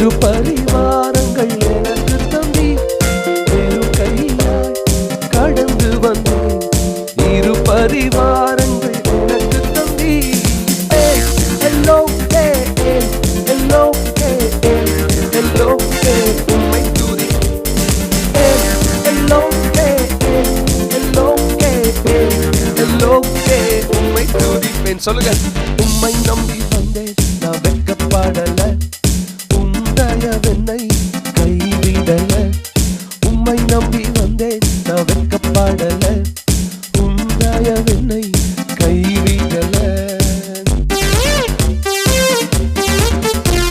இரு பரிவாரங்கள் எனக்கு தம்பி வெறும் கையாய் கடந்து வந்தேன் இரு பரிவாரங்கள் எனக்கு தம்பி hello hello hello உம்மை துதி hello hello hello உம்மை துதிப்பேன் சொல்லுங்க